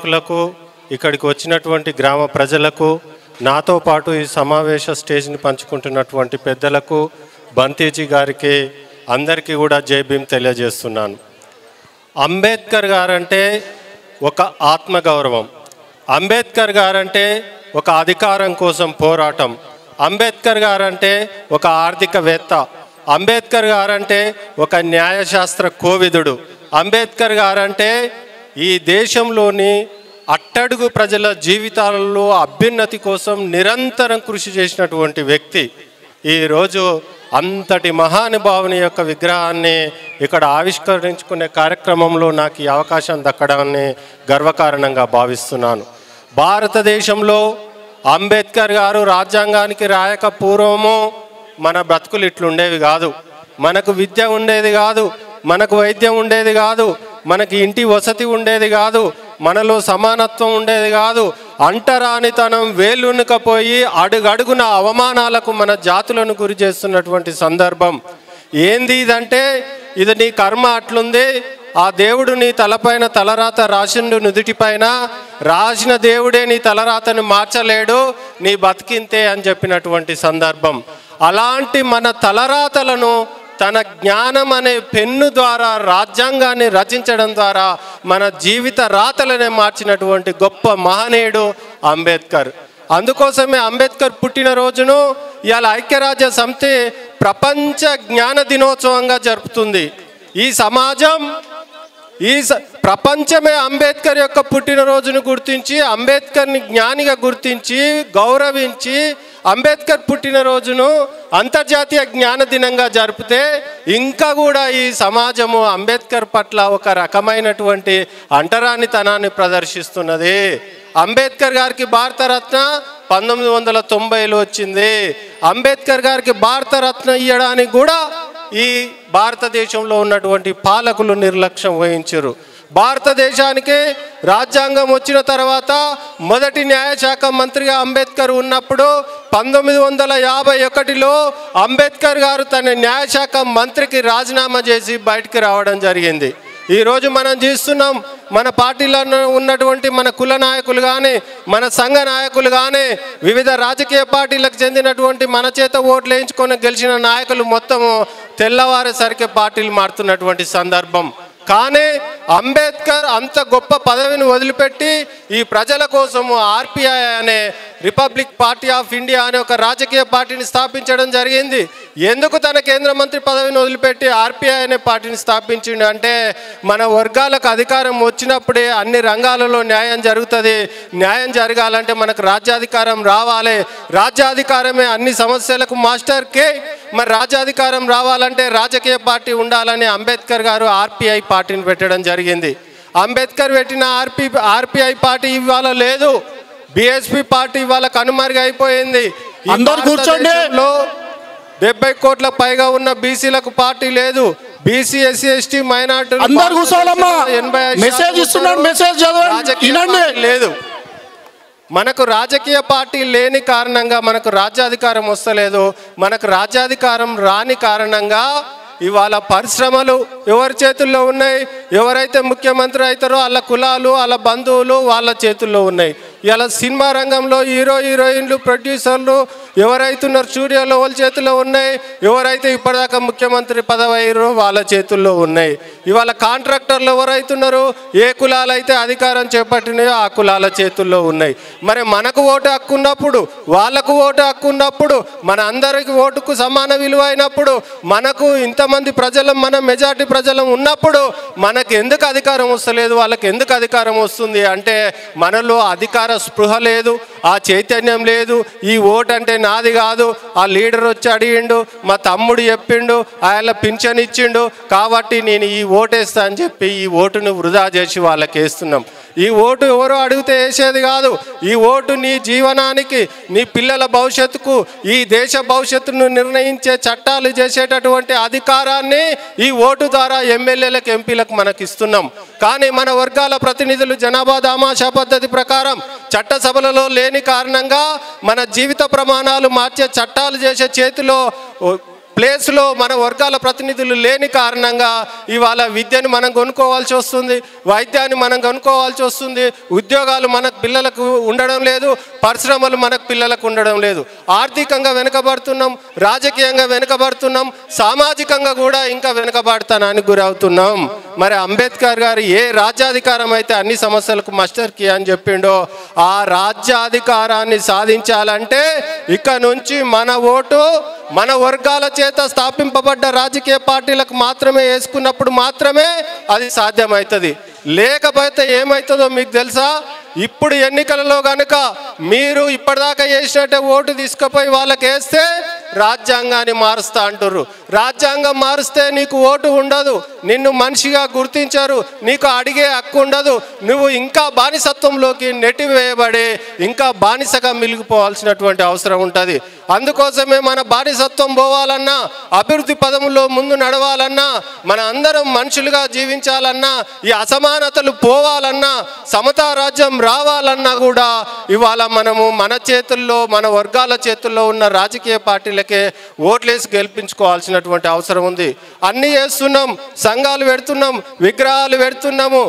నిర్వాహకులకు, ఇక్కడికి వచ్చినటువంటి గ్రామ ప్రజలకు, నాతో పాటు ఈ సమావేశ స్టేజ్ని పంచుకుంటున్నటువంటి పెద్దలకు, బంతీజీ గారికి అందరికీ కూడా జై భీమ్ తెలియజేస్తున్నాను. అంబేద్కర్ గారంటే ఒక ఆత్మగౌరవం, అంబేద్కర్ గారంటే ఒక అధికారం కోసం పోరాటం, అంబేద్కర్ గారంటే ఒక ఆర్థికవేత్త, అంబేద్కర్ గారంటే ఒక న్యాయశాస్త్ర కోవిదుడు, అంబేద్కర్ గారంటే ఈ దేశంలోని అట్టడుగు ప్రజల జీవితాలలో అభ్యున్నతి కోసం నిరంతరం కృషి చేసినటువంటి వ్యక్తి. ఈరోజు అంతటి మహానుభావుని యొక్క విగ్రహాన్ని ఇక్కడ ఆవిష్కరించుకునే కార్యక్రమంలో నాకు ఈ అవకాశం దక్కడాన్ని గర్వకారణంగా భావిస్తున్నాను. భారతదేశంలో అంబేద్కర్ గారు రాజ్యాంగానికి రాయక పూర్వము మన బ్రతుకులు ఇట్లుండేవి కాదు, మనకు విద్య ఉండేది కాదు, మనకు వైద్యం ఉండేది కాదు, మనకి ఇంటి వసతి ఉండేది కాదు, మనలో సమానత్వం ఉండేది కాదు. అంటరానితనం వేలునుకపోయి అడుగడుగున అవమానాలకు మన జాతులను గురి చేస్తున్నటువంటి సందర్భం. ఏంది ఇదంటే, ఇది నీ కర్మ అట్లుంది, ఆ దేవుడు నీ తలపైన తలరాత రాసిండు, నుదుటిపైన రాసిన దేవుడే నీ తలరాతను మార్చలేడు, నీ బతికింతే అని చెప్పినటువంటి సందర్భం. అలాంటి మన తలరాతలను తన జ్ఞానం అనే పెన్ను ద్వారా రాజ్యాంగాన్ని రచించడం ద్వారా మన జీవిత రాతలనే మార్చినటువంటి గొప్ప మహనీయుడు అంబేద్కర్. అందుకోసమే అంబేద్కర్ పుట్టినరోజును ఇవాళ ఐక్యరాజ్య సమితి ప్రపంచ జ్ఞాన దినోత్సవంగా జరుపుతుంది. ఈ సమాజం, ప్రపంచమే అంబేద్కర్ యొక్క పుట్టినరోజును గుర్తించి, అంబేద్కర్ని జ్ఞానిగా గుర్తించి గౌరవించి అంబేద్కర్ పుట్టినరోజును అంతర్జాతీయ జ్ఞాన దినంగా జరిపితే ఇంకా కూడా ఈ సమాజము అంబేద్కర్ పట్ల ఒక రకమైనటువంటి అంటరానితనాన్ని ప్రదర్శిస్తున్నది. అంబేద్కర్ గారికి భారతరత్న 1990లో వచ్చింది. అంబేద్కర్ గారికి భారతరత్న ఇవ్వడానికి కూడా ఈ భారతదేశంలో ఉన్నటువంటి పాలకులు నిర్లక్ష్యం వహించారు. భారతదేశానికి రాజ్యాంగం వచ్చిన తర్వాత మొదటి న్యాయశాఖ మంత్రిగా అంబేద్కర్ ఉన్నప్పుడు 1951లో అంబేద్కర్ గారు తన న్యాయశాఖ మంత్రికి రాజీనామా చేసి బయటికి రావడం జరిగింది. ఈరోజు మనం చూస్తున్నాం, మన పార్టీలో ఉన్నటువంటి మన కుల నాయకులు కానీ, మన సంఘ నాయకులు కానీ, వివిధ రాజకీయ పార్టీలకు చెందినటువంటి మన చేత ఓట్లు వేయించుకొని గెలిచిన నాయకులు మొత్తము తెల్లవారేసరికి పార్టీలు మారుతున్నటువంటి సందర్భం. కానీ అంబేద్కర్ అంత గొప్ప పదవిని వదిలిపెట్టి ఈ ప్రజల కోసము ఆర్పిఐ అనే రిపబ్లిక్ పార్టీ ఆఫ్ ఇండియా అనే ఒక రాజకీయ పార్టీని స్థాపించడం జరిగింది. ఎందుకు తన కేంద్ర మంత్రి పదవిని వదిలిపెట్టి ఆర్పిఐ అనే పార్టీని స్థాపించిండు అంటే, మన వర్గాలకు అధికారం వచ్చినప్పుడే అన్ని రంగాలలో న్యాయం జరుగుతుంది. న్యాయం జరగాలంటే మనకు రాజ్యాధికారం రావాలి, రాజ్యాధికారమే అన్ని సమస్యలకు మాస్టర్ కే. మరి రాజ్యాధికారం రావాలంటే రాజకీయ పార్టీ ఉండాలని అంబేద్కర్ గారు ఆర్పిఐ పార్టీని పెట్టడం జరిగింది. అంబేద్కర్ పెట్టిన ఆర్పిఐ పార్టీ ఇవాళ లేదు, బిఎస్పీ పార్టీ ఇవాళ కనుమరుగైపోయింది. అందరూ కూర్చోండి. 70 కోట్ల పైగా ఉన్న బీసీలకు పార్టీ లేదు. బీసీ, ఎస్సీ, ఎస్టీ, మైనార్టీలు లేదు. మనకు రాజకీయ పార్టీ లేని కారణంగా మనకు రాజ్యాధికారం వస్తలేదు. మనకు రాజ్యాధికారం రాని కారణంగా ఇవాళ పరిశ్రమలు ఎవరి చేతుల్లో ఉన్నాయి? ఎవరైతే ముఖ్యమంత్రి అవుతారో వాళ్ళ కులాలు, వాళ్ళ బంధువులు వాళ్ళ చేతుల్లో ఉన్నాయి. ఇలా సినిమా రంగంలో హీరోయిన్లు, ప్రొడ్యూసర్లు ఎవరైతున్నారు స్టూడియోలో వాళ్ళ చేతుల్లో ఉన్నాయి. ఎవరైతే ఇప్పటిదాకా ముఖ్యమంత్రి పదవి అయ్యారో వాళ్ళ చేతుల్లో ఉన్నాయి. ఇవాళ కాంట్రాక్టర్లు ఎవరైతున్నారు, ఏ కులాలైతే అధికారం చేపట్టినాయో ఆ కులాల చేతుల్లో ఉన్నాయి. మరి మనకు ఓటు హక్కు ఉన్నప్పుడు, వాళ్ళకు ఓటు హక్కు ఉన్నప్పుడు, మన అందరికి ఓటుకు సమాన విలువ అయినప్పుడు, మనకు ఇంతమంది ప్రజలం, మన మెజార్టీ ప్రజలం ఉన్నప్పుడు మనకు ఎందుకు అధికారం వస్తలేదు? వాళ్ళకి ఎందుకు అధికారం వస్తుంది అంటే, మనలో అధికార స్పృహ లేదు, ఆ చైతన్యం లేదు. ఈ ఓటు అంటే నాది కాదు, ఆ లీడర్ వచ్చి అడిగిండు, మా తమ్ముడు చెప్పిండు, ఆయన పింఛన్ ఇచ్చిండు కాబట్టి నేను ఈ ఓటేస్తా అని చెప్పి ఈ ఓటును వృధా చేసి వాళ్ళకి వేస్తున్నాం. ఈ ఓటు ఎవరో అడిగితే వేసేది కాదు. ఈ ఓటు నీ జీవనానికి, నీ పిల్లల భవిష్యత్తుకు, ఈ దేశ భవిష్యత్తును నిర్ణయించే చట్టాలు చేసేటటువంటి అధికారాన్ని ఈ ఓటు ద్వారా ఎమ్మెల్యేలకు, ఎంపీలకు మనకి ఇస్తున్నాం. కానీ మన వర్గాల ప్రతినిధులు జనాభా దామాషా పద్ధతి ప్రకారం చట్టసభలలో లేని కారణంగా మన జీవిత ప్రమాణాలు మార్చే చట్టాలు చేసే చేతిలో ప్లేస్లో మన వర్గాల ప్రతినిధులు లేని కారణంగా ఇవాళ విద్యను మనం కొనుక్కోవాల్సి వస్తుంది, వైద్యాన్ని మనం కొనుక్కోవాల్సి వస్తుంది, ఉద్యోగాలు మన పిల్లలకు ఉండడం లేదు, పరిశ్రమలు మన పిల్లలకు ఉండడం లేదు. ఆర్థికంగా వెనుకబడుతున్నాం, రాజకీయంగా వెనుకబడుతున్నాం, సామాజికంగా కూడా ఇంకా వెనుకబడతానానికి గురవుతున్నాం. మరి అంబేద్కర్ గారు ఏ రాజ్యాధికారం అయితే అన్ని సమస్యలకు మాస్టర్ కీ అని చెప్పిండో ఆ రాజ్యాధికారాన్ని సాధించాలంటే ఇక నుంచి మన ఓటు మన వర్గాల చేత స్థాపింపబడ్డ రాజకీయ పార్టీలకు మాత్రమే వేసుకున్నప్పుడు మాత్రమే అది సాధ్యమవుతుంది. లేకపోతే ఏమవుతుందో మీకు తెలుసా? ఇప్పుడు ఎన్నికలలో కనుక మీరు ఇప్పటిదాకా వేసినట్టే ఓటు తీసుకుపోయి వాళ్ళకి వేస్తే రాజ్యాంగాన్ని మారుస్తా అంటారు. రాజ్యాంగం మారుస్తే నీకు ఓటు ఉండదు, నిన్ను మనిషిగా గుర్తించరు, నీకు అడిగే హక్కు ఉండదు, నువ్వు ఇంకా బానిసత్వంలోకి నెట్టివేయబడి ఇంకా బానిసగా మిలిగిపోవాల్సినటువంటి అవసరం ఉంటుంది. అందుకోసమే మన బానిసత్వం పోవాలన్నా, అభివృద్ధి పదములో ముందు నడవాలన్నా, మన అందరం మనుషులుగా జీవించాలన్నా, ఈ అసమానతలు పోవాలన్నా, సమతా రాజ్యం రావాలన్నా కూడా ఇవాళ మనము మన చేతుల్లో మన వర్గాల చేతుల్లో ఉన్న రాజకీయ పార్టీలకే ఓట్లేసి గెలిపించుకోవాల్సినటువంటి అవసరం ఉంది. అన్నీ చేస్తున్నాం, సంఘాలు పెడుతున్నాం, విగ్రహాలు పెడుతున్నాము,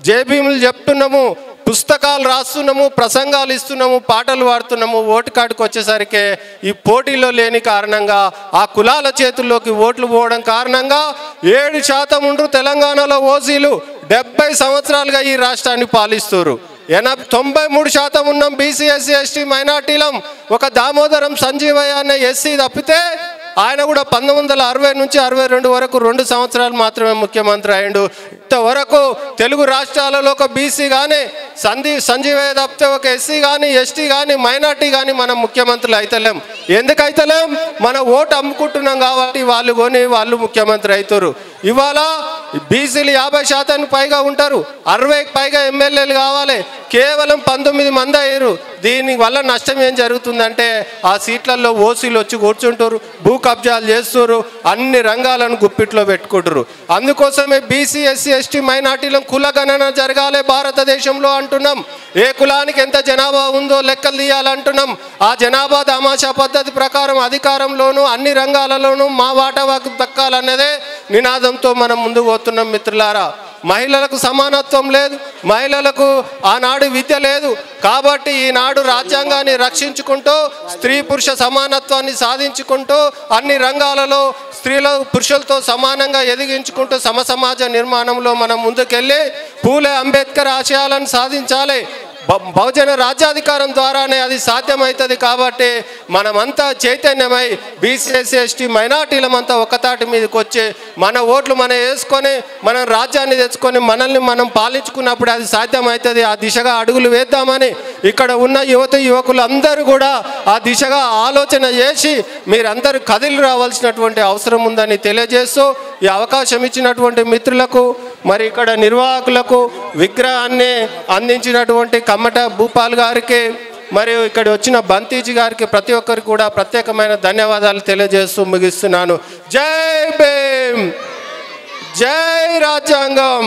జేబీములు చెప్తున్నాము, పుస్తకాలు రాస్తున్నాము, ప్రసంగాలు ఇస్తున్నాము, పాటలు పాడుతున్నాము. ఓటు కాడికి వచ్చేసరికి ఈ పోటీలో లేని కారణంగా ఆ కులాల చేతుల్లోకి ఓట్లు పోవడం కారణంగా 7% ఉండ్రు తెలంగాణలో ఓసీలు. 70 సంవత్సరాలుగా ఈ రాష్ట్రాన్ని పాలిస్తారు. 93% ఉన్నాం బీసీ, ఎస్సీ, ఎస్టీ మైనార్టీలం. ఒక దామోదరం సంజీవయ్య అనే ఎస్సీ తప్పితే ఆయన కూడా 1960 నుంచి 62 వరకు 2 సంవత్సరాలు మాత్రమే ముఖ్యమంత్రి అయ్యిండు. ఇంతవరకు తెలుగు రాష్ట్రాలలో ఒక బీసీ కానీ సంజీవయ్య తప్పితే ఒక ఎస్సీ కానీ, ఎస్టీ కానీ, మైనార్టీ కానీ మనం ముఖ్యమంత్రులు అయితలేం. ఎందుకు అయితలేం? మన ఓటు అమ్ముకుంటున్నాం కాబట్టి వాళ్ళు కొని వాళ్ళు ముఖ్యమంత్రి అవుతారు. ఇవాళ బీసీలు 50% పైగా ఉంటారు, 60కి పైగా ఎమ్మెల్యేలు కావాలి, కేవలం 19 మంది అయ్యారు. దీనివల్ల నష్టం ఏం జరుగుతుందంటే ఆ సీట్లలో ఓసీలు వచ్చి కూర్చుంటారు, భూ కబ్జాలు చేస్తారు, అన్ని రంగాలను గుప్పిట్లో పెట్టుకుంటారు. అందుకోసమే బీసీ, ఎస్సీ, ఎస్టీ మైనార్టీలను కుల గణన జరగాలి భారతదేశంలో అంటున్నాం. ఏ కులానికి ఎంత జనాభా ఉందో లెక్కలు తీయాలంటున్నాం. ఆ జనాభా తమాషా పద్ధతి ప్రకారం అధికారంలోనూ అన్ని రంగాలలోనూ మా వాటా దక్కాలన్నదే నినాదంతో మనం ముందుకు పోతున్నాం. మిత్రులారా, మహిళలకు సమానత్వం లేదు, మహిళలకు ఆనాడు విద్య లేదు. కాబట్టి ఈనాడు రాజ్యాంగాన్ని రక్షించుకుంటూ స్త్రీ పురుష సమానత్వాన్ని సాధించుకుంటూ అన్ని రంగాలలో స్త్రీలు పురుషులతో సమానంగా ఎదిగించుకుంటూ సమసమాజ నిర్మాణంలో మనం ముందుకెళ్ళి పూలే అంబేద్కర్ ఆశయాలను సాధించాలి. బహుజన రాజ్యాధికారం ద్వారానే అది సాధ్యమవుతుంది. కాబట్టి మనమంతా చైతన్యమై బీసీ, ఎస్సీ, ఎస్టీ మైనార్టీలమంతా ఒక్కతాటి మీదకి వచ్చి మన ఓట్లు మనం వేసుకొని మనం రాజ్యాన్ని తెచ్చుకొని మనల్ని మనం పాలించుకున్నప్పుడు అది సాధ్యమవుతుంది. ఆ దిశగా అడుగులు వేద్దామని ఇక్కడ ఉన్న యువకులు అందరూ కూడా ఆ దిశగా ఆలోచన చేసి మీరందరూ కదిలి రావాల్సినటువంటి అవసరం ఉందని తెలియజేస్తూ ఈ అవకాశం ఇచ్చినటువంటి మిత్రులకు, మరి ఇక్కడ నిర్వాహకులకు, విగ్రహాన్ని అందించినటువంటి కమ్మట భూపాల్ గారికి, మరియు ఇక్కడ వచ్చిన బంతీజీ గారికి ప్రతి ఒక్కరికి కూడా ప్రత్యేకమైన ధన్యవాదాలు తెలియజేస్తూ ముగిస్తున్నాను. జై భీమ్, జై రాజ్యాంగం.